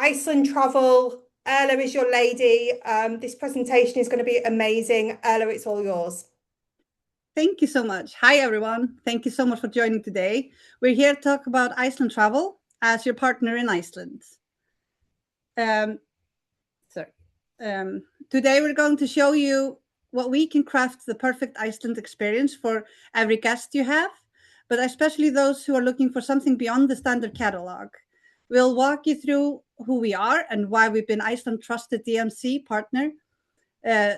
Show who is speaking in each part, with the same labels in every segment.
Speaker 1: Iceland Travel. Erla is your lady. This presentation is going to be amazing. Erla, it's all yours.
Speaker 2: Thank you so much. Hi, everyone. Thank you so much for joining today. We're here to talk about Iceland Travel as your partner in Iceland. Today we're going to show you what we can craft the perfect Iceland experience for every guest you have, but especially those who are looking for something beyond the standard catalog. We'll walk you through who we are and why we've been Iceland trusted DMC partner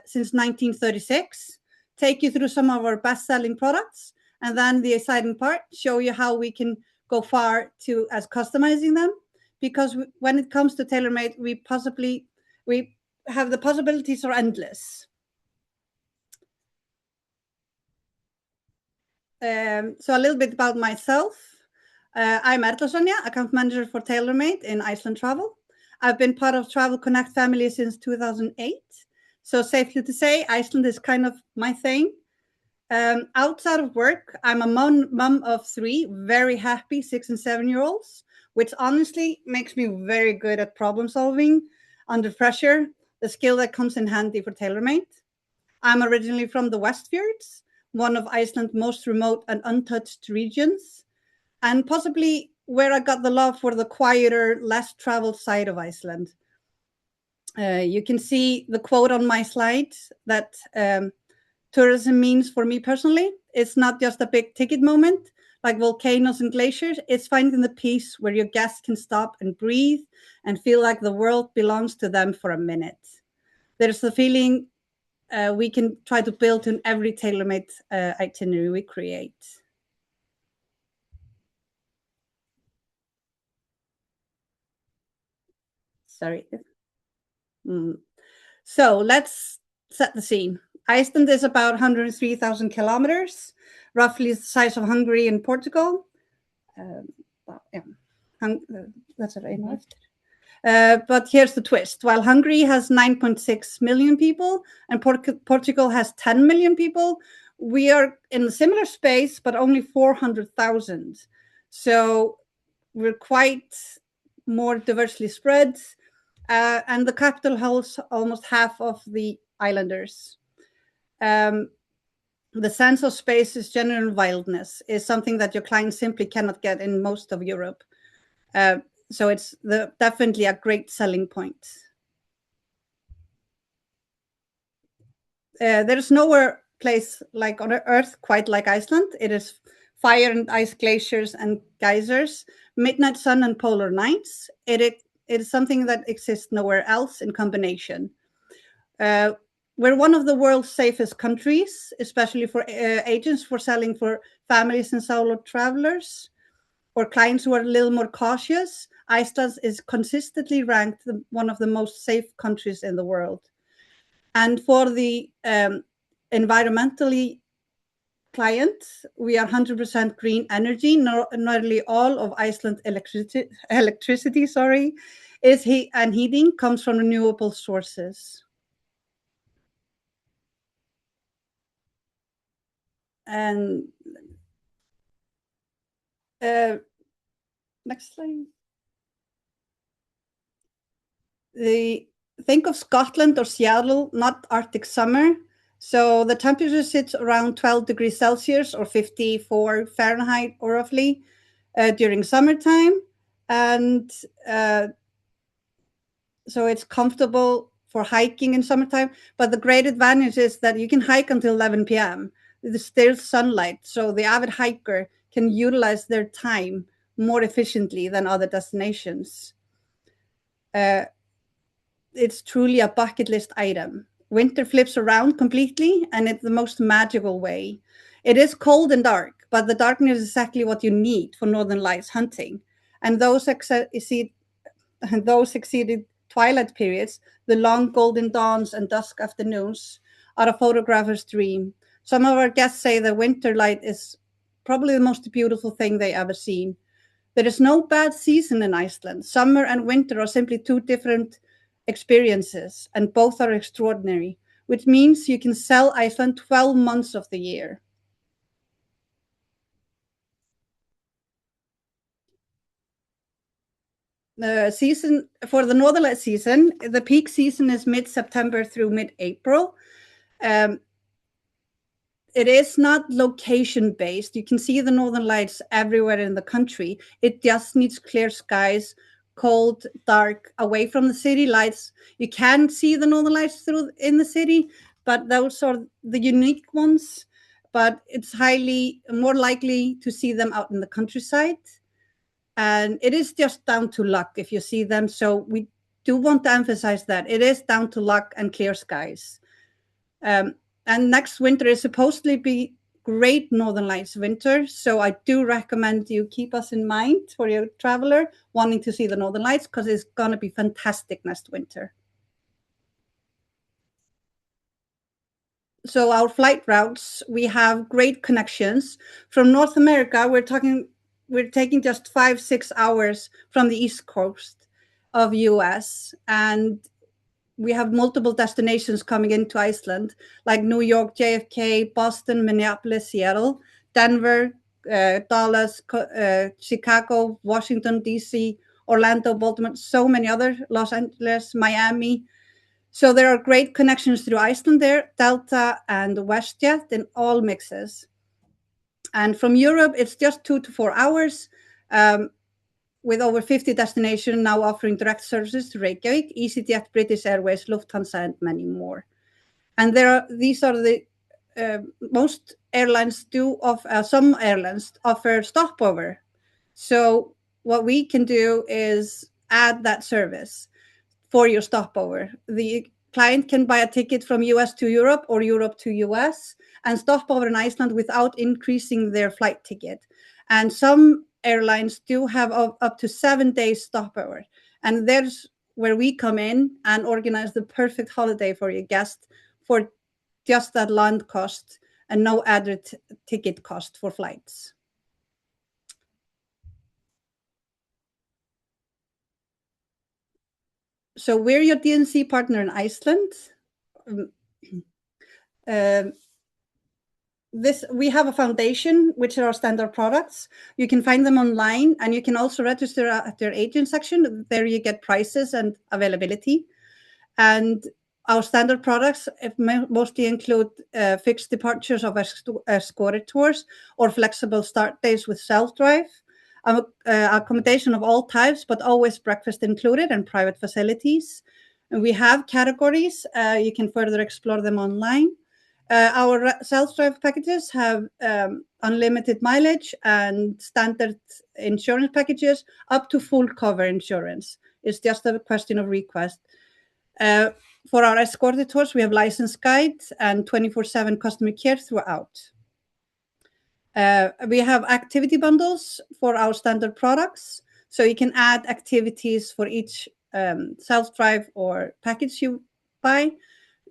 Speaker 2: since 1936, take you through some of our best-selling products, and then the exciting part, show you how we can go far to as customizing them, because when it comes to Tailormade, we have the possibilities are endless. So a little bit about myself. I'm Erla Sonja, account manager for Tailormade in Iceland Travel. I've been part of Travel Connect family since 2008. So safely to say, Iceland is kind of my thing. Outside of work, I'm a mom of three very happy 6 and 7-year-olds, which honestly makes me very good at problem solving under pressure, the skill that comes in handy for Tailormade. I'm originally from the Westfjords, one of Iceland's most remote and untouched regions, and possibly where I got the love for the quieter, less traveled side of Iceland. You can see the quote on my slide that tourism means for me personally. It's not just a big ticket moment like volcanoes and glaciers. It's finding the peace where your guests can stop and breathe and feel like the world belongs to them for a minute. There's the feeling we can try to build in every tailor-made itinerary we create. Sorry. So let's set the scene. Iceland is about 103,000 kilometers, roughly the size of Hungary and Portugal. That's right. But here's the twist. While Hungary has 9.6 million people and Portugal has 10 million people, we are in a similar space, but only 400,000. So we're quite more diversely spread. And the capital holds almost half of the islanders. The sense of space is genuine wildness, is something that your clients simply cannot get in most of Europe. So it's definitely a great selling point. There's nowhere place like on Earth quite like Iceland. It is fire and ice glaciers and geysers, midnight sun and polar nights. It is something that exists nowhere else in combination. We're one of the world's safest countries, especially for agents for selling for families and solo travelers or clients who are a little more cautious. Iceland is consistently ranked one of the most safe countries in the world. And for the environmentally clients, we are 100% green energy. Nearly all of Iceland's electricity, is heating comes from renewable sources. And next slide. Think of Scotland or Seattle, not Arctic summer. So the temperature sits around 12 degrees Celsius or 54 Fahrenheit or roughly during summertime. And so it's comfortable for hiking in summertime. But the great advantage is that you can hike until 11 p.m. There's still sunlight. So the avid hiker can utilize their time more efficiently than other destinations. It's truly a bucket list item. Winter flips around completely, and it's the most magical way. It is cold and dark, but the darkness is exactly what you need for Northern Lights hunting. And those exceeded twilight periods, the long golden dawns and dusk afternoons, are a photographer's dream. Some of our guests say the winter light is probably the most beautiful thing they ever seen. There is no bad season in Iceland. Summer and winter are simply two different experiences, and both are extraordinary, which means you can sell Iceland 12 months of the year. season for the Northern Lights season, the peak season is mid-September through mid-April. It is not location based. You can see the Northern Lights everywhere in the country. It just needs clear skies, cold, dark, away from the city lights. You can see the Northern Lights through in the city, but those are the unique ones. But it's highly more likely to see them out in the countryside. And it is just down to luck if you see them. So we do want to emphasize that it is down to luck and clear skies. And next winter is supposedly be great Northern Lights winter. So I do recommend you keep us in mind for your traveler wanting to see the Northern Lights, because it's going to be fantastic next winter. So our flight routes, we have great connections. From North America, we're taking just 5-6 hours from the East Coast of US, and we have multiple destinations coming into Iceland, like New York, JFK, Boston, Minneapolis, Seattle, Denver, Dallas, Chicago, Washington, DC, Orlando, Baltimore, so many other, Los Angeles, Miami. So there are great connections through Iceland there, Delta and WestJet in all mixes. And from Europe, it's just 2 to 4 hours. With over 50 destinations now offering direct services to Reykjavik, EasyJet, British Airways, Lufthansa, and many more. And these are the most airlines do offer. Some airlines offer stopover. So what we can do is add that service for your stopover. The client can buy a ticket from US to Europe or Europe to US and stop over in Iceland without increasing their flight ticket. And some airlines do have up to 7 days stopover. And there's where we come in and organize the perfect holiday for your guest for just that land cost and no added ticket cost for flights. So we're your DMC partner in Iceland. We have a foundation, which are our standard products. You can find them online, and you can also register at their agent section. There you get prices and availability. And our standard products mostly include fixed departures of escorted tours or flexible start days with self-drive, accommodation of all types, but always breakfast included, and private facilities. And we have categories. You can further explore them online. Our self-drive packages have unlimited mileage and standard insurance packages up to full cover insurance. It's just a question of request. For our escorted tours, we have license guides and 24/7 customer care throughout. We have activity bundles for our standard products. So you can add activities for each self-drive or package you buy,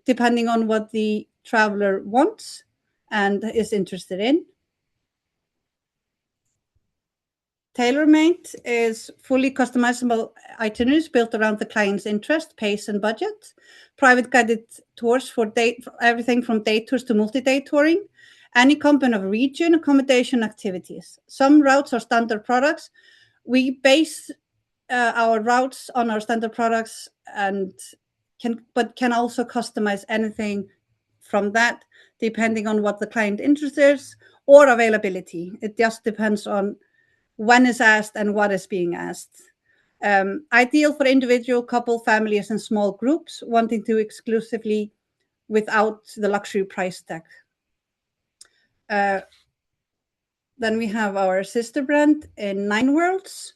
Speaker 2: depending on what the traveler wants and is interested in. Tailormade is fully customizable itineraries built around the client's interest, pace, and budget. Private guided tours for everything from day tours to multi-day touring. Any combination of region, accommodation, activities. Some routes are standard products. We base our routes on our standard products and can also customize anything from that, depending on what the client interest is or availability. It just depends on when is asked and what is being asked. Ideal for individual, couple, families, and small groups wanting to exclusively without the luxury price tag. Then we have our sister brand in Nine Worlds.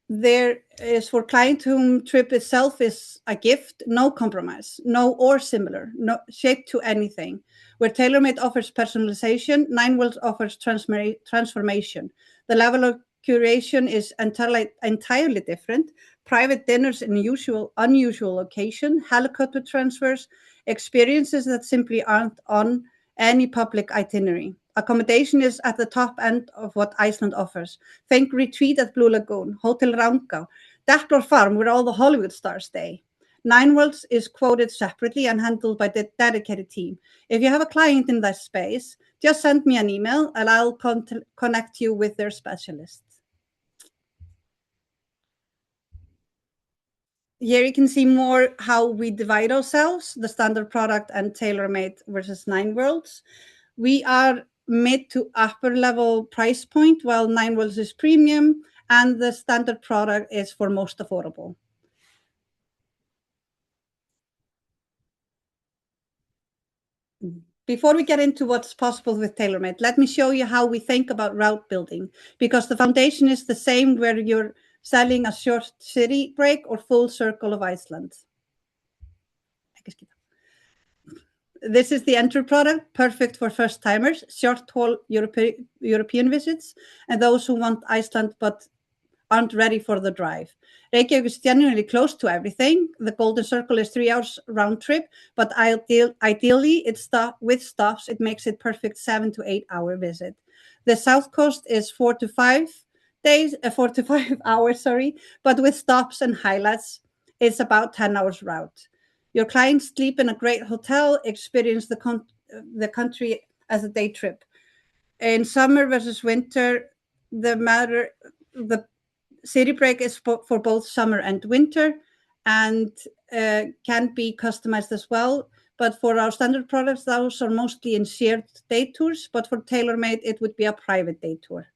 Speaker 2: There is for client whom trip itself is a gift, no compromise, no or similar, no shaped to anything. Where Tailormade offers personalization, Nine Worlds offers transformation. The level of curation is entirely different. Private dinners in unusual location, helicopter transfers, experiences that simply aren't on any public itinerary. Accommodation is at the top end of what Iceland offers. Think retreat at Blue Lagoon, Hotel Rangá, Decklar Farm, where all the Hollywood stars stay. Nine Worlds is quoted separately and handled by the dedicated team. If you have a client in that space, just send me an email and I'll connect you with their specialist. Here you can see more how we divide ourselves, the standard product and tailor-made versus Nine Worlds. We are mid to upper level price point, while Nine Worlds is premium, and the standard product is for most affordable. Before we get into what's possible with Tailormade, let me show you how we think about route building, because the foundation is the same whether you're selling a short city break or full circle of Iceland. This is the entry product, perfect for first timers, short haul European visits, and those who want Iceland but aren't ready for the drive. Reykjavik is genuinely close to everything. The Golden Circle is 3 hours round trip, but ideally, with stops, it makes it perfect 7 to 8 hour visit. The South Coast is 4 to 5 days, 4 to 5 hours, sorry, but with stops and highlights, it's about 10 hours route. Your clients sleep in a great hotel, experience the country as a day trip. In summer versus winter, the city break is for both summer and winter, and can be customized as well. But for our standard products, those are mostly in shared day tours. But for Tailormade, it would be a private day tour.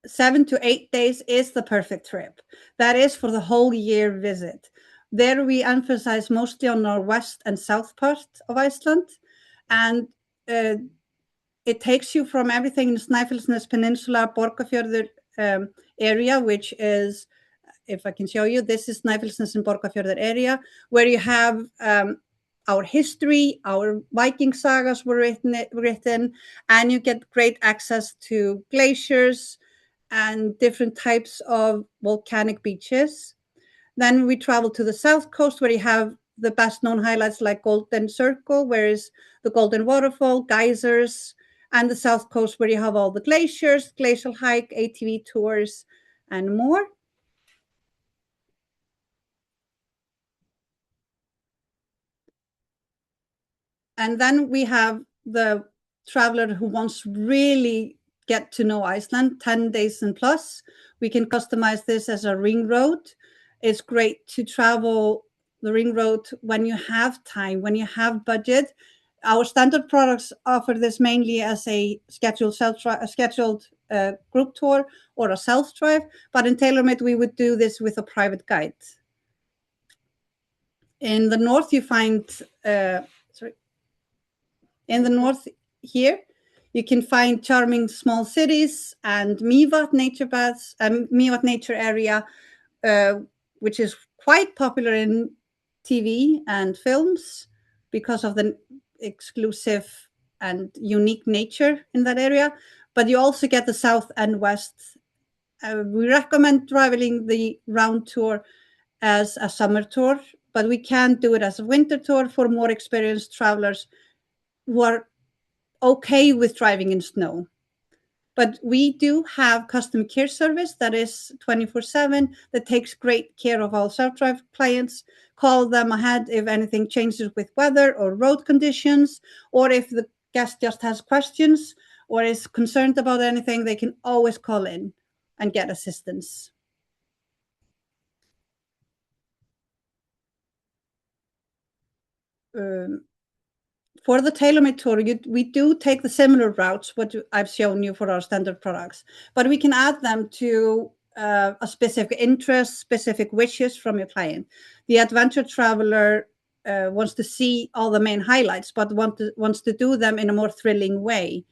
Speaker 2: 7 to 8 days is the perfect trip. That is for the whole year visit. There we emphasize mostly on our west and south part of Iceland, and it takes you from everything in Snæfellsnes Peninsula, Borgarfjörður area, which is, if I can show you, this is Snæfellsnes and Borgarfjörður area, where you have our history, our Viking sagas were written, and you get great access to glaciers and different types of volcanic beaches. Then we travel to the south coast, where you have the best known highlights like Golden Circle, where is the Golden Waterfall, geysers, and the south coast, where you have all the glaciers, glacial hike, ATV tours, and more. And then we have the traveler who wants really get to know Iceland, 10 days and plus. We can customize this as a ring road. It's great to travel the ring road when you have time, when you have budget. Our standard products offer this mainly as a scheduled group tour or a self-drive, but in Tailormade, we would do this with a private guide. In the north, you find, in the north here, you can find charming small cities and Mývatn nature area, which is quite popular in TV and films because of the exclusive and unique nature in that area. But you also get the south and west. We recommend traveling the round tour as a summer tour, but we can do it as a winter tour for more experienced travelers who are okay with driving in snow. But we do have customer care service that is 24/7, that takes great care of all self-drive clients. Call them ahead if anything changes with weather or road conditions, or if the guest just has questions or is concerned about anything, they can always call in and get assistance. For the Tailormade tour, we do take the similar routes, what I've shown you for our standard products, but we can add them to a specific interest, specific wishes from your client. The adventure traveler wants to see all the main highlights, but wants to do them in a more thrilling way.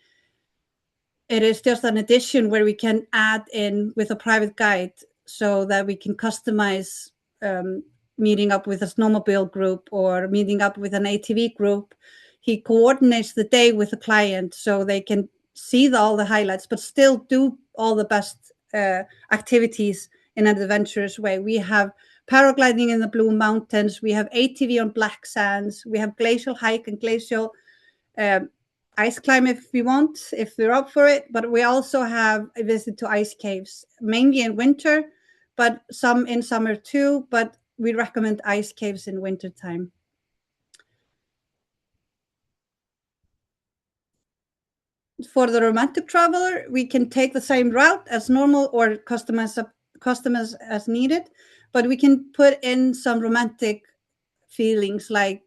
Speaker 2: It is just an addition where we can add in with a private guide so that we can customize meeting up with a snowmobile group or meeting up with an ATV group. He coordinates the day with the client so they can see all the highlights, but still do all the best activities in an adventurous way. We have paragliding in the Blue Mountains. We have ATV on black sands. We have glacial hike and glacial ice climb if we want, if we're up for it. But we also have a visit to ice caves, mainly in winter, but some in summer too. But we recommend ice caves in winter time. For the romantic traveler, we can take the same route as normal or customize customize as needed, but we can put in some romantic feelings, like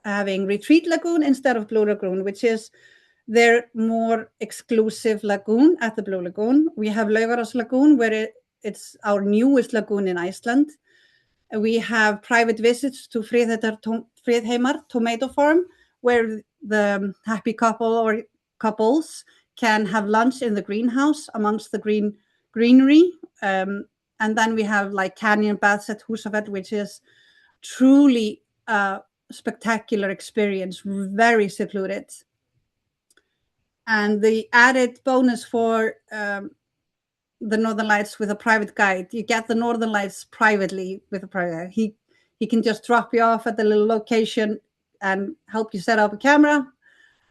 Speaker 2: having Retreat Lagoon instead of Blue Lagoon, which is their more exclusive lagoon at the Blue Lagoon. We have Laugaros Lagoon, where it's our newest lagoon in Iceland. We have private visits to Friðheimar Tomato Farm, where the happy couple or couples can have lunch in the greenhouse amongst the greenery. And then we have like canyon baths at Húsafelli, which is truly a spectacular experience, very secluded. And the added bonus for the Northern Lights with a private guide, you get the Northern Lights privately with a private guide. He can just drop you off at the little location and help you set up a camera,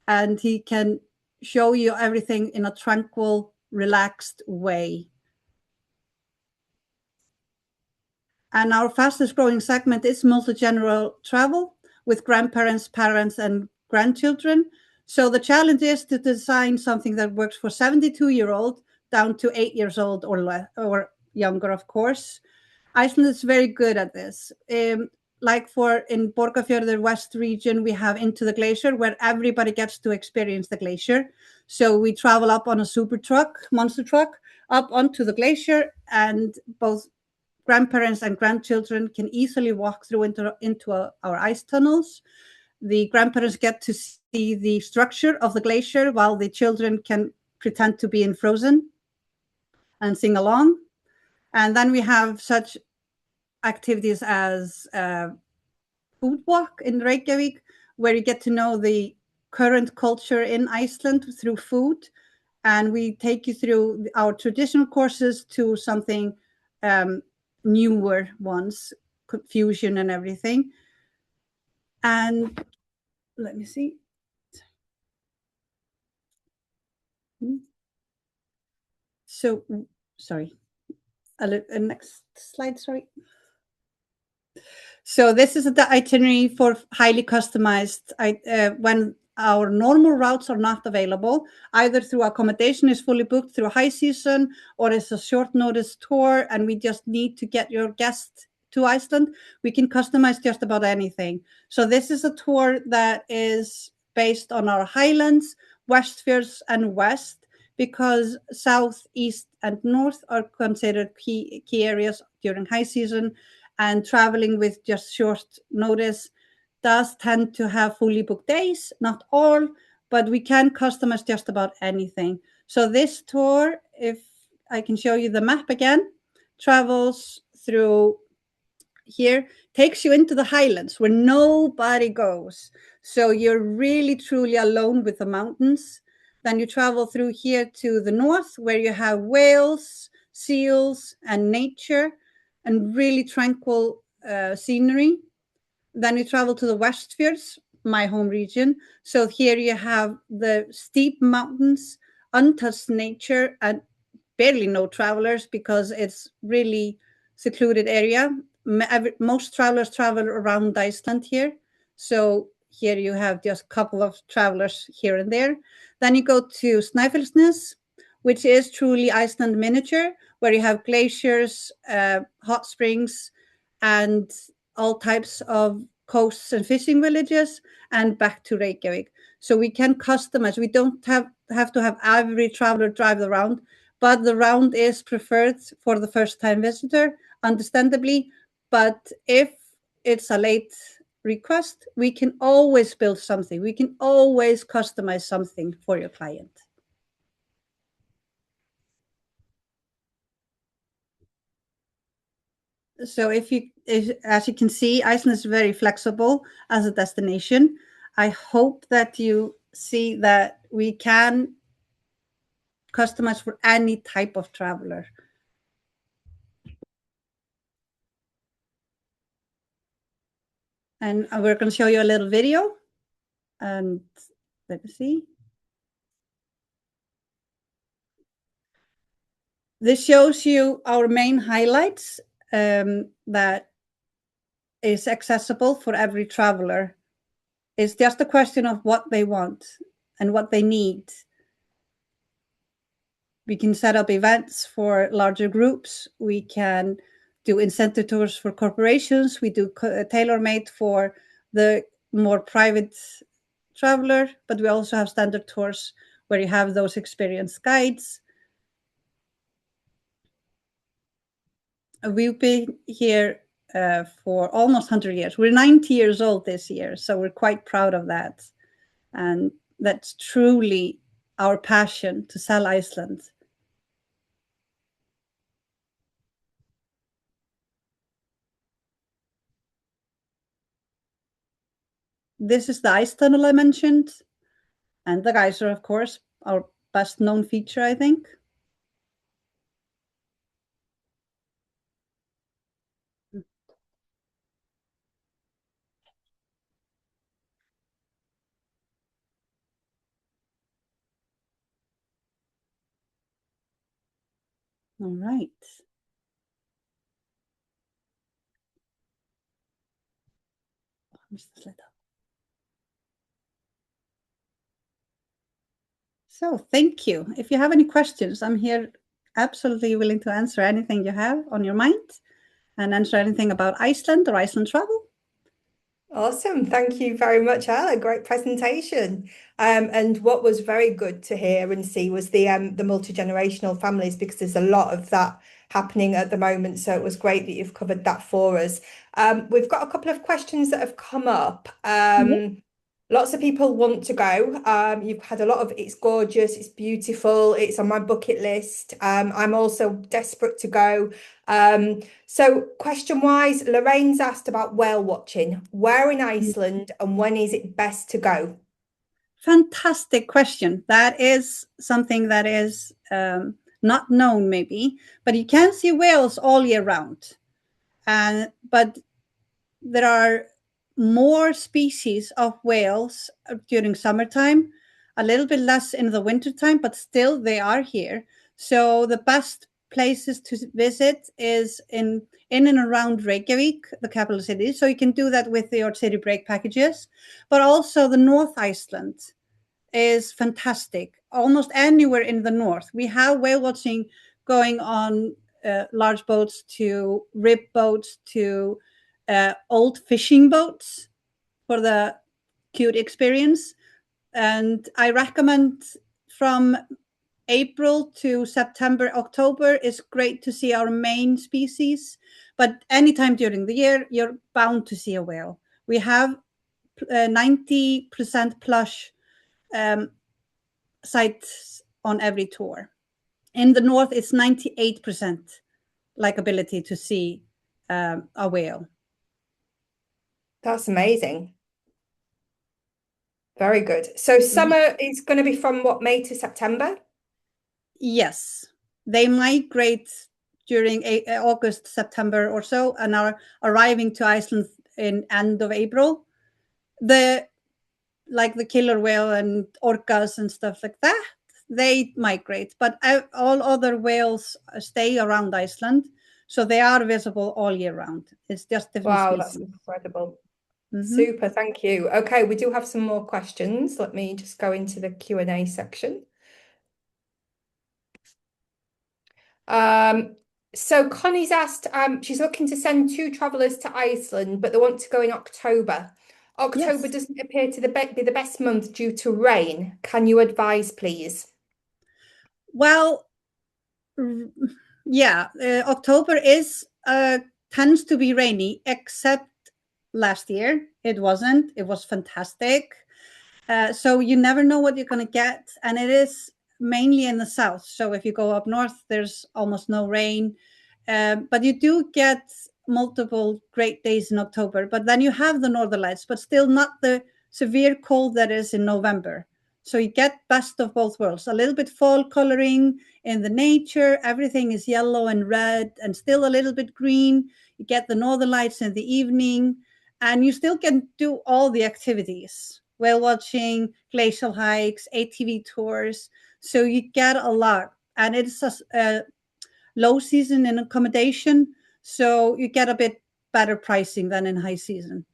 Speaker 2: and he can show you everything in a tranquil, relaxed way. And our fastest growing segment is multi-general travel with grandparents, parents, and grandchildren. So the challenge is to design something that works for 72-year-old down to 8 years old or younger, of course. Iceland is very good at this. Like in Borgarfjörður West region, we have Into the Glacier, where everybody gets to experience the glacier. So we travel up on a super truck, monster truck, up onto the glacier, and both grandparents and grandchildren can easily walk through into our ice tunnels. The grandparents get to see the structure of the glacier, while the children can pretend to be in Frozen and sing along. And then we have such activities as food walk in Reykjavik, where you get to know the current culture in Iceland through food. And we take you through our traditional courses to something newer ones, fusion and everything. And let me see. So, sorry. Next slide, sorry. So this is the itinerary for highly customized when our normal routes are not available, either through accommodation is fully booked through high season, or it's a short notice tour and we just need to get your guest to Iceland. We can customize just about anything. So this is a tour that is based on our highlands, Westfjords, and west, because south, east, and north are considered key areas during high season, and traveling with just short notice does tend to have fully booked days, not all, but we can customize just about anything. So this tour, if I can show you the map again, travels through here, takes you into the highlands where nobody goes. So you're really truly alone with the mountains. Then you travel through here to the north, where you have whales, seals, and nature, and really tranquil scenery. Then you travel to the Westfjords, my home region. So here you have the steep mountains, untouched nature, and barely no travelers because it's really secluded area. Most travelers travel around Iceland here. So here you have just a couple of travelers here and there. Then you go to Snæfellsnes, which is truly Iceland miniature, where you have glaciers, hot springs, and all types of coasts and fishing villages, and back to Reykjavik. So we can customize. We don't have to have every traveler drive around, but the round is preferred for the first-time visitor, understandably. But if it's a late request, we can always build something. We can always customize something for your client. So as you can see, Iceland is very flexible as a destination. I hope that you see that we can customize for any type of traveler. And we're going to show you a little video. And let me see. This shows you our main highlights that is accessible for every traveler. It's just a question of what they want and what they need. We can set up events for larger groups. We can do incentive tours for corporations. We do tailor-made for the more private traveler, but we also have standard tours where you have those experienced guides. We've been here for almost 100 years. We're 90 years old this year, so we're quite proud of that. And that's truly our passion, to sell Iceland. This is the ice tunnel I mentioned, and the geyser, of course, our best known feature, I think. All right. So thank you. If you have any questions, I'm here absolutely willing to answer anything you have on your mind and answer anything about Iceland or Iceland travel.
Speaker 1: Awesome. Thank you very much, Ella. Great presentation. And what was very good to hear and see was the multi-generational families, because there's a lot of that happening at the moment. So it was great that you've covered that for us. We've got a couple of questions that have come up. Lots of people want to go. You've had a lot of, it's gorgeous, it's beautiful, it's on my bucket list. I'm also desperate to go. So question-wise, Lorraine's asked about whale watching. Where in Iceland and when is it best to go?
Speaker 2: Fantastic question. That is something that is not known maybe, but you can see whales all year round. But there are more species of whales during summertime, a little bit less in the wintertime, but still they are here. So the best places to visit is in and around Reykjavik, the capital city. So you can do that with your city break packages, but also the North Iceland is fantastic. Almost anywhere in the north, we have whale watching going on large boats to rib boats to old fishing boats for the cute experience. And I recommend from April to September, October is great to see our main species, but anytime during the year, you're bound to see a whale. We have 90% plush sites on every tour. In the north, it's 98% likability to see a whale.
Speaker 1: That's amazing. Very good. So summer is going to be from what, May to September?
Speaker 2: Yes, they migrate during August, September or so, and are arriving to Iceland in end of April. Like the killer whale and orcas and stuff like that, they migrate, but all other whales stay around Iceland, so they are visible all year round. It's just different
Speaker 1: Wow,
Speaker 2: species.
Speaker 1: that's incredible. Super, thank you. Okay, we do have some more questions. Let me just go into the Q&A section. So Connie's asked, she's looking to send 2 travelers to Iceland, but they want to go in October. October
Speaker 2: Yes.
Speaker 1: doesn't appear to be the best month due to rain. Can you advise, please?
Speaker 2: Well, yeah, October tends to be rainy, except last year it wasn't. It was fantastic. So you never know what you're going to get, and it is mainly in the south. So if you go up north, there's almost no rain, but you do get multiple great days in October. But then you have the northern lights, but still not the severe cold that is in November. So you get best of both worlds, a little bit fall coloring in the nature. Everything is yellow and red and still a little bit green. You get the northern lights in the evening, and you still can do all the activities: whale watching, glacial hikes, ATV tours. So you get a lot, and it's a low season in accommodation, so you get a bit better pricing than in high season.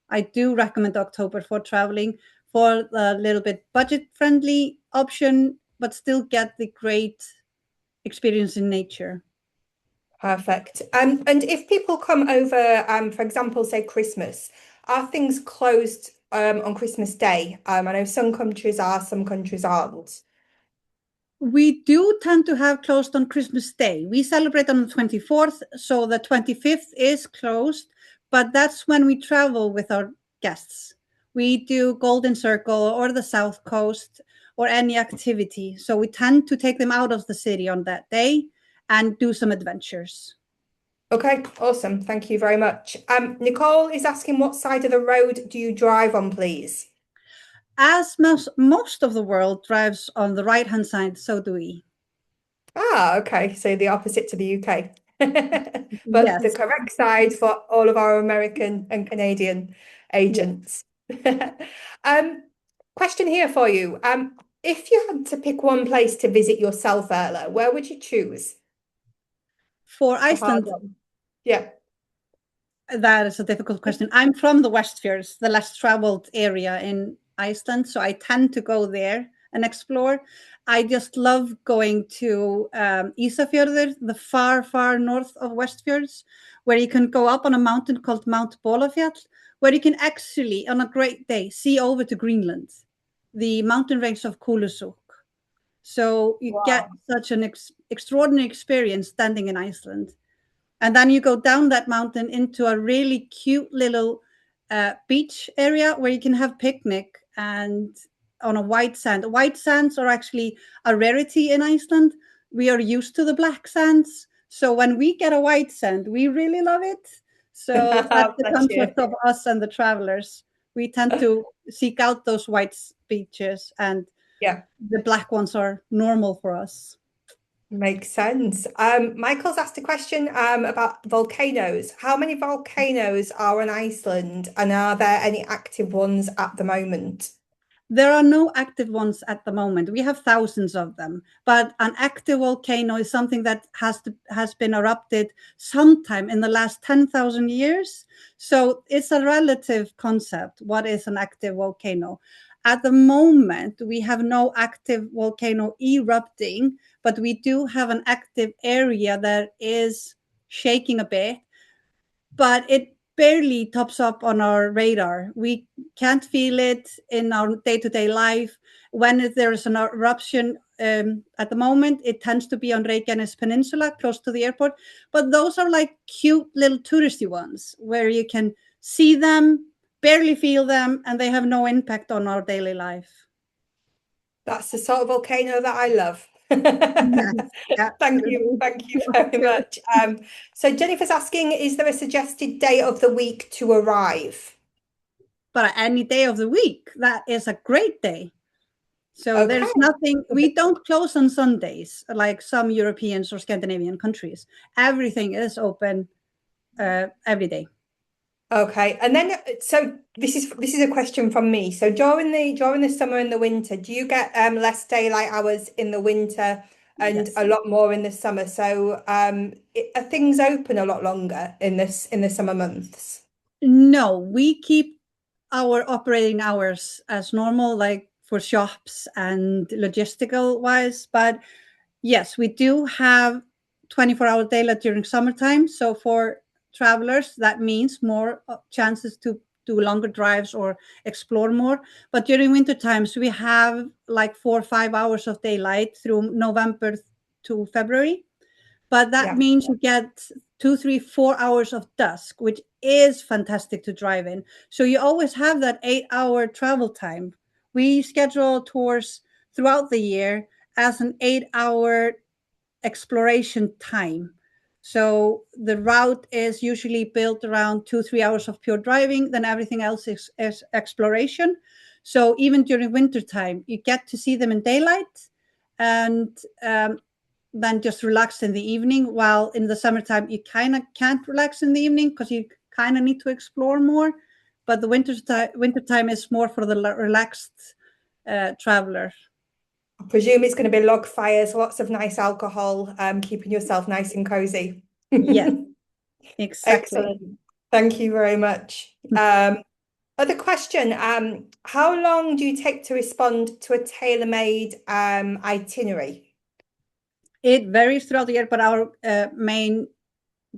Speaker 2: I do recommend October for traveling for a little bit budget friendly option, but still get the great experiencing nature.
Speaker 1: Perfect. And if people come over, for example, say Christmas, are things closed on Christmas Day? I know some countries are, some countries aren't.
Speaker 2: We do tend to have closed on Christmas Day. We celebrate on the 24th, so the 25th is closed, but that's when we travel with our guests. We do Golden Circle or the South Coast or any activity. So we tend to take them out of the city on that day and do some adventures.
Speaker 1: Okay, awesome. Thank you very much. Nicole is asking what side of the road do you drive on, please?
Speaker 2: As most of the world drives on the right hand side, so do we.
Speaker 1: Ah, okay. So the opposite to the UK. But the
Speaker 2: Yes.
Speaker 1: correct side for all of our American and Canadian
Speaker 2: Yeah.
Speaker 1: agents. Um, question here for you. If you had to pick one place to visit yourself, Erla, where would you choose?
Speaker 2: For
Speaker 1: A hard
Speaker 2: Iceland,
Speaker 1: one. Yeah.
Speaker 2: that is a difficult question. I'm from the Westfjords, the less traveled area in Iceland, so I tend to go there and explore. I just love going to Ísafjörður, the far, far north of Westfjords, where you can go up on a mountain called Mount Bolafjall, where you can actually, on a great day, see over to Greenland, the mountain range of Kulusuk. So you get
Speaker 1: Wow.
Speaker 2: such an extraordinary experience standing in Iceland. And then you go down that mountain into a really cute little beach area where you can have picnic and on a white sand. White sands are actually a rarity in Iceland. We are used to the black sands. So when we get a white sand, we really love it. So that's the
Speaker 1: Bless you.
Speaker 2: concept of us and the travelers. We tend to seek out those white beaches, and
Speaker 1: Yeah.
Speaker 2: the black ones are normal for us.
Speaker 1: Makes sense. Michael's asked a question about volcanoes. How many volcanoes are on Iceland, and are there any active ones at the moment?
Speaker 2: There are no active ones at the moment. We have thousands of them, but an active volcano is something that has been erupted sometime in the last 10,000 years. So it's a relative concept. What is an active volcano? At the moment, we have no active volcano erupting, but we do have an active area that is shaking a bit, but it barely tops up on our radar. We can't feel it in our day-to-day life. When there is an eruption, at the moment, it tends to be on Reykjanes Peninsula, close to the airport. But those are like cute little touristy ones where you can see them, barely feel them, and they have no impact on our daily life.
Speaker 1: That's the sort of volcano that I love.
Speaker 2: Yes, absolutely.
Speaker 1: Thank you very much. So Jennifer's asking, is there a suggested day of the week to arrive?
Speaker 2: But any day of the week, that is a great day. So
Speaker 1: Okay.
Speaker 2: there's nothing, we don't close on Sundays like some Europeans or Scandinavian countries. Everything is open every day.
Speaker 1: Okay. And then so this is a question from me. So during the summer and the winter, do you get less daylight hours in the winter and
Speaker 2: Yes.
Speaker 1: a lot more in the summer? So are things open a lot longer in the summer months?
Speaker 2: No, we keep our operating hours as normal, like for shops and logistical wise. But yes, we do have 24-hour daylight during summertime. So for travelers, that means more chances to do longer drives or explore more. But during winter times, we have like 4 or 5 hours of daylight through November to February. But that
Speaker 1: Yeah.
Speaker 2: means you get 2, 3, 4 hours of dusk, which is fantastic to drive in. So you always have that 8 hour travel time. We schedule tours throughout the year as an 8 hour exploration time. So the route is usually built around 2, 3 hours of pure driving, then everything else is exploration. So even during winter time, you get to see them in daylight, and then just relax in the evening. While in the summertime, you kind of can't relax in the evening because you kind of need to explore more. But the winter time is more for the relaxed traveler.
Speaker 1: I presume it's going to be log fires, lots of nice alcohol, keeping yourself nice and cozy.
Speaker 2: Yes, exactly.
Speaker 1: Excellent. Thank you very much. Other question, how long do you take to respond to a tailor-made itinerary?
Speaker 2: It varies throughout the year, but our main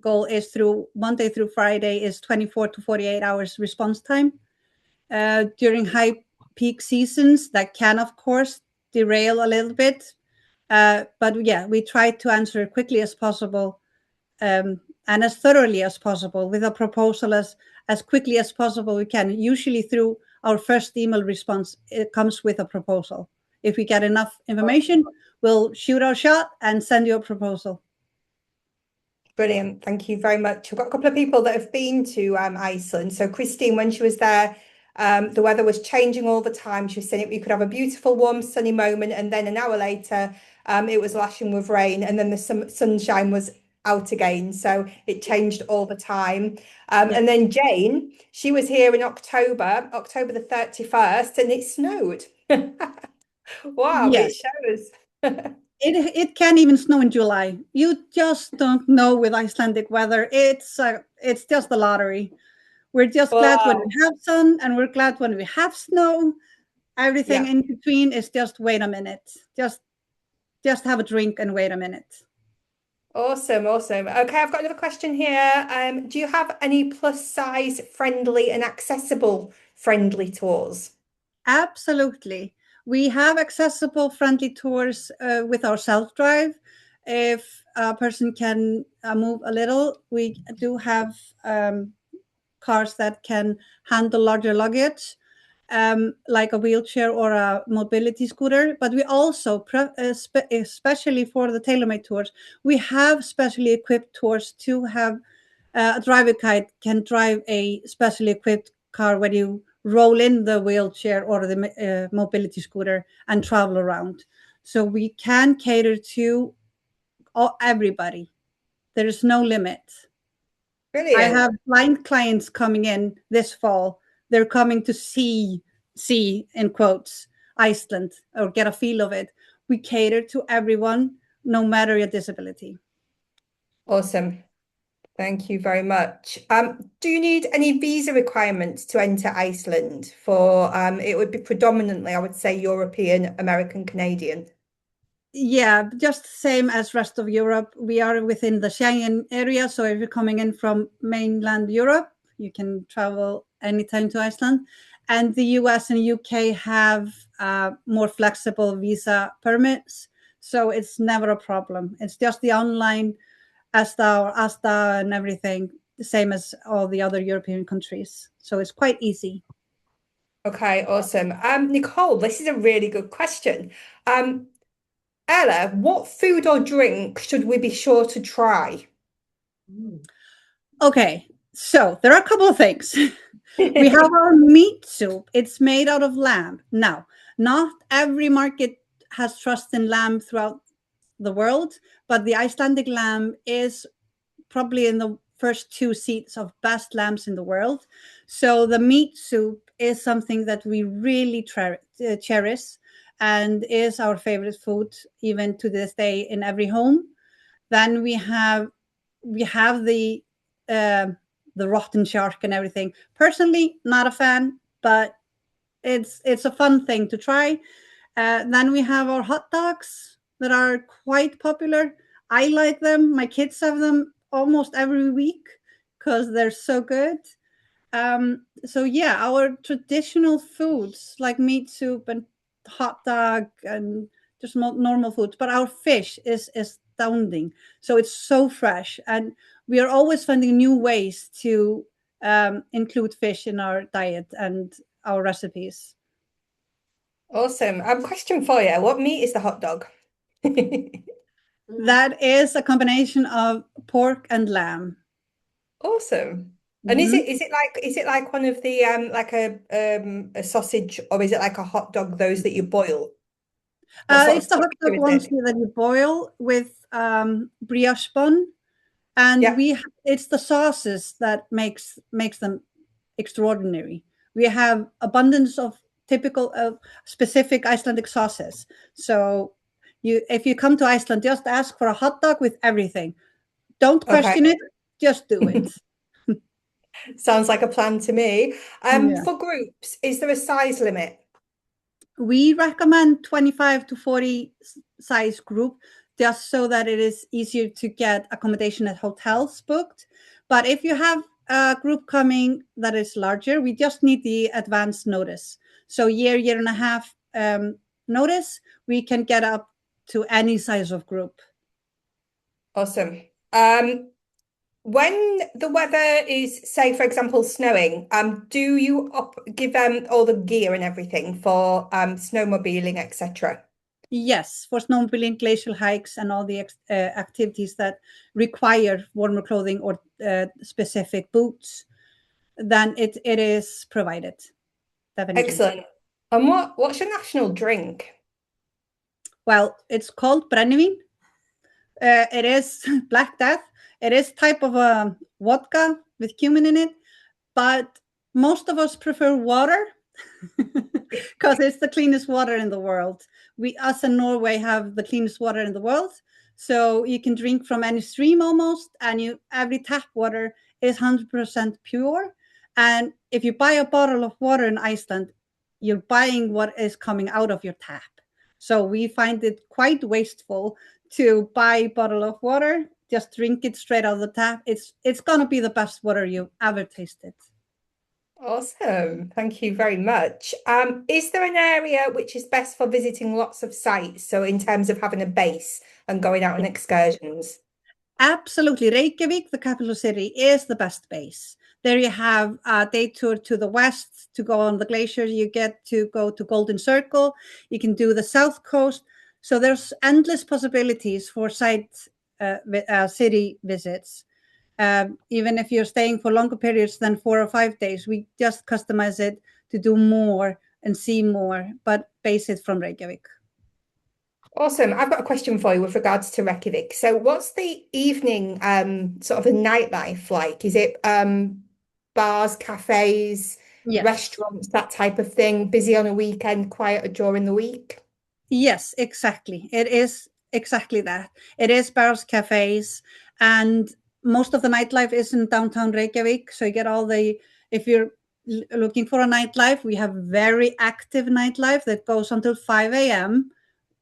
Speaker 2: goal is through Monday through Friday is 24 to 48 hours response time. During high peak seasons, that can, of course, derail a little bit. But yeah, we try to answer as quickly as possible, and as thoroughly as possible, with a proposal as quickly as possible we can. Usually through our first email response, it comes with a proposal. If we get enough information, we'll shoot our shot and send you a proposal.
Speaker 1: Brilliant. Thank you very much. I've got a couple of people that have been to Iceland. So Christine, when she was there, the weather was changing all the time. She was saying we could have a beautiful, warm, sunny moment, and then an hour later, it was lashing with rain, and then the sunshine was out again. So it changed all the time.
Speaker 2: Yeah.
Speaker 1: And then Jane, she was here in October, October the 31st, and it snowed. Wow,
Speaker 2: Yeah.
Speaker 1: it shows.
Speaker 2: It can even snow in July. You just don't know with Icelandic weather. It's just the lottery. We're just glad when
Speaker 1: Wow.
Speaker 2: we have sun, and we're glad when we have snow. Everything
Speaker 1: Yeah.
Speaker 2: in between is just wait a minute. Just have a drink and wait a minute.
Speaker 1: Awesome, awesome. Okay, I've got another question here. Do you have any plus size friendly and accessible friendly tours?
Speaker 2: Absolutely. We have accessible friendly tours with our self-drive. If a person can move a little, we do have cars that can handle larger luggage, like a wheelchair or a mobility scooter. But we also, especially for the Tailormade tours, we have specially equipped tours to have a driver guide can drive a specially equipped car when you roll in the wheelchair or the mobility scooter and travel around. So we can cater to everybody. There is no limit. I
Speaker 1: Brilliant.
Speaker 2: have blind clients coming in this fall. They're coming to see in quotes Iceland or get a feel of it. We cater to everyone, no matter your disability.
Speaker 1: Awesome. Thank you very much. Do you need any visa requirements to enter Iceland for it would be predominantly, I would say, European, American, Canadian.
Speaker 2: Yeah, just same as rest of Europe. We are within the Schengen area, so if you're coming in from mainland Europe, you can travel anytime to Iceland. And the US and UK have more flexible visa permits, so it's never a problem. It's just the online ASTA and everything, the same as all the other European countries. So it's quite easy.
Speaker 1: Okay, awesome. Nicole, this is a really good question. Um, Ella, what food or drink should we be sure to try?
Speaker 2: Okay, so there are a couple of things. We have our meat soup. It's made out of lamb. Now, not every market has trust in lamb throughout the world, but the Icelandic lamb is probably in the first two seats of best lambs in the world. So the meat soup is something that we really cherish and is our favorite food even to this day in every home. Then we have uh, the rotten shark and everything. Personally, not a fan, but it's a fun thing to try. Then we have our hot dogs that are quite popular. I like them. My kids have them almost every week because they're so good. So yeah, our traditional foods like meat soup and hot dog and just normal foods, but our fish is astounding. So it's so fresh, and we are always finding new ways to include fish in our diet and our recipes.
Speaker 1: Awesome. Question for you. What meat is the hot dog?
Speaker 2: That is a combination of pork and lamb.
Speaker 1: Awesome. And is it
Speaker 2: Mhm.
Speaker 1: is it like one of the like a sausage, or is it like a hot dog, those that you boil? What sort
Speaker 2: It's
Speaker 1: of
Speaker 2: the hot
Speaker 1: texture
Speaker 2: dog
Speaker 1: is
Speaker 2: ones
Speaker 1: it?
Speaker 2: that you boil with brioche bun, and
Speaker 1: Yeah.
Speaker 2: it's the sauces that makes them extraordinary. We have abundance of typical specific Icelandic sauces. So if you come to Iceland, just ask for a hot dog with everything. Don't
Speaker 1: Okay.
Speaker 2: question it, just do it.
Speaker 1: Sounds like a plan to me.
Speaker 2: Yeah.
Speaker 1: For groups, is there a size limit?
Speaker 2: We recommend 25 to 40 size group. just so that it is easier to get accommodation at hotels booked. But if you have a group coming that is larger, we just need the advance notice. So year and a half notice, we can get up to any size of group.
Speaker 1: Awesome. When the weather is, say, for example, snowing, do you give them all the gear and everything for snowmobiling, etc.?
Speaker 2: Yes, for snowmobiling, glacial hikes, and all the activities that require warmer clothing or specific boots, then it is provided. Definitely.
Speaker 1: Excellent. And what's your national drink?
Speaker 2: Well, it's called brennivin. It is Black Death. It is type of a vodka with cumin in it, but most of us prefer water because it's the cleanest water in the world. Us in Norway, have the cleanest water in the world. So you can drink from any stream almost, and every tap water is 100% pure. And if you buy a bottle of water in Iceland, you're buying what is coming out of your tap. So we find it quite wasteful to buy a bottle of water, just drink it straight out of the tap. It's gonna be the best water you ever tasted.
Speaker 1: Awesome. Thank you very much. Is there an area which is best for visiting lots of sites? So in terms of having a base and going out on excursions?
Speaker 2: Absolutely. Reykjavik, the capital city, is the best base. There you have a day tour to the west to go on the glaciers. You get to go to Golden Circle. You can do the south coast. So there's endless possibilities for city visits. Even if you're staying for longer periods than 4 or 5 days, we just customize it to do more and see more, but base it from Reykjavik.
Speaker 1: Awesome. I've got a question for you with regards to Reykjavik. So what's the evening sort of a nightlife like? Is it bars, cafes,
Speaker 2: Yes.
Speaker 1: restaurants, that type of thing? Busy on a weekend, quieter during the week?
Speaker 2: Yes, exactly. It is exactly that. It is bars, cafes, and most of the nightlife is in downtown Reykjavik. So you get if you're looking for a nightlife, we have very active nightlife that goes until 5 a.m.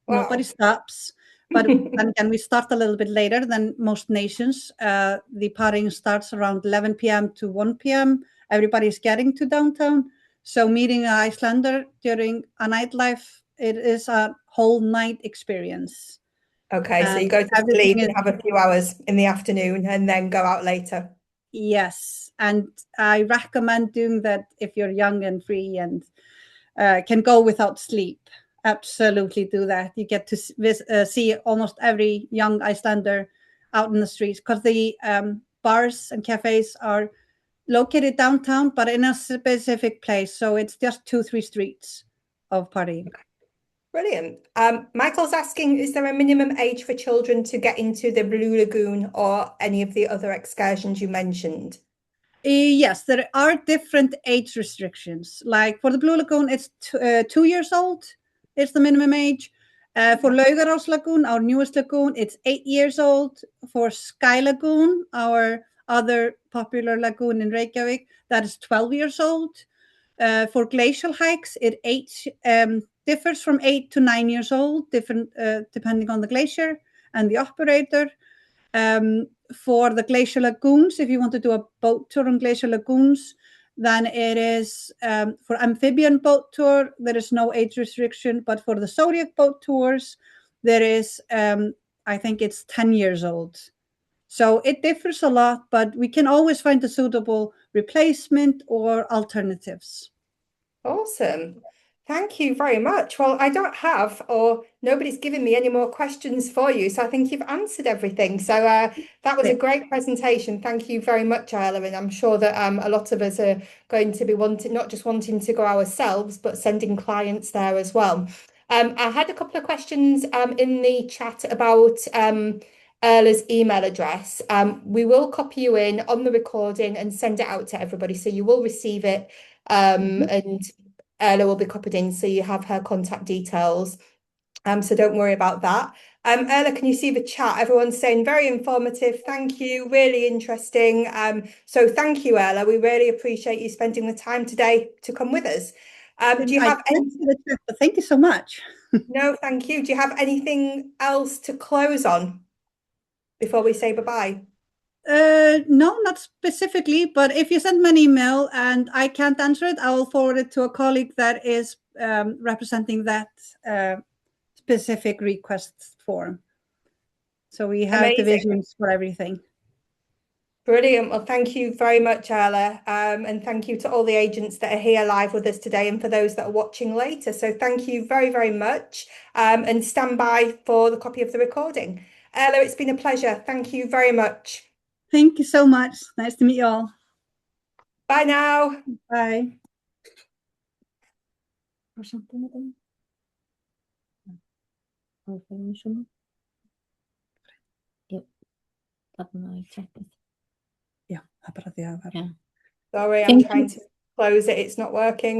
Speaker 2: Nobody
Speaker 1: Wow.
Speaker 2: stops. But then again, we start a little bit later than most nations. The partying starts around 11 p.m. to 1 p.m. Everybody's getting to downtown. So meeting an Icelander during a nightlife, it is a whole night experience.
Speaker 1: Okay, so
Speaker 2: And
Speaker 1: you go to
Speaker 2: everything
Speaker 1: sleep
Speaker 2: is,
Speaker 1: and have a few hours in the afternoon and then go out later.
Speaker 2: yes. And I recommend doing that if you're young and free and can go without sleep. Absolutely do that. You get to see almost every young Icelander out in the streets because the bars and cafes are located downtown, but in a specific place. So it's just 2, 3 streets of partying.
Speaker 1: Brilliant. Michael's asking, is there a minimum age for children to get into the Blue Lagoon or any of the other excursions you mentioned?
Speaker 2: Yes, there are different age restrictions. Like for the Blue Lagoon, it's 2 years old. It's the minimum age. For Laugarás Lagoon, our newest lagoon, it's 8 years old. For Sky Lagoon, our other popular lagoon in Reykjavik, that is 12 years old. For glacial hikes, it differs from 8 to 9 years old, different depending on the glacier and the operator. For the glacial lagoons, if you want to do a boat tour on glacial lagoons, then it is for amphibian boat tour, there is no age restriction. But for the Zodiac boat tours, there is, I think it's 10 years old. So it differs a lot, but we can always find a suitable replacement or alternatives.
Speaker 1: Awesome. Thank you very much. Well, I don't have, or nobody's given me any more questions for you. So I think you've answered everything. So that was a great presentation. Thank you very much, Isla. And I'm sure that a lot of us are going to be wanting, not just wanting to go ourselves, but sending clients there as well. I had a couple of questions in the chat about Erla's email address. We will copy you in on the recording and send it out to everybody. So you will receive it.
Speaker 2: Mhm.
Speaker 1: And Ella will be copied in, so you have her contact details. So don't worry about that. Ella, can you see the chat? Everyone's saying very informative. Thank you. Really interesting. So thank you, Ella. We really appreciate you spending the time today to come with us. Do you
Speaker 2: I
Speaker 1: have
Speaker 2: can't see the chat, but thank you so much.
Speaker 1: no, thank you. Do you have anything else to close on before we say bye-bye?
Speaker 2: No, not specifically, but if you send me an email and I can't answer it, I will forward it to a colleague that is representing that specific request form. So we have
Speaker 1: Amazing.
Speaker 2: divisions for everything.
Speaker 1: Brilliant. Well, thank you very much, Ella. And thank you to all the agents that are here live with us today and for those that are watching later. So thank you very, very much. And stand by for the copy of the recording. Ella, it's been a pleasure. Thank you very much.
Speaker 2: Thank you so much. Nice to meet you all.
Speaker 1: Bye now.
Speaker 2: Bye. Ja,
Speaker 1: Sorry, I'm trying to close it. It's not working.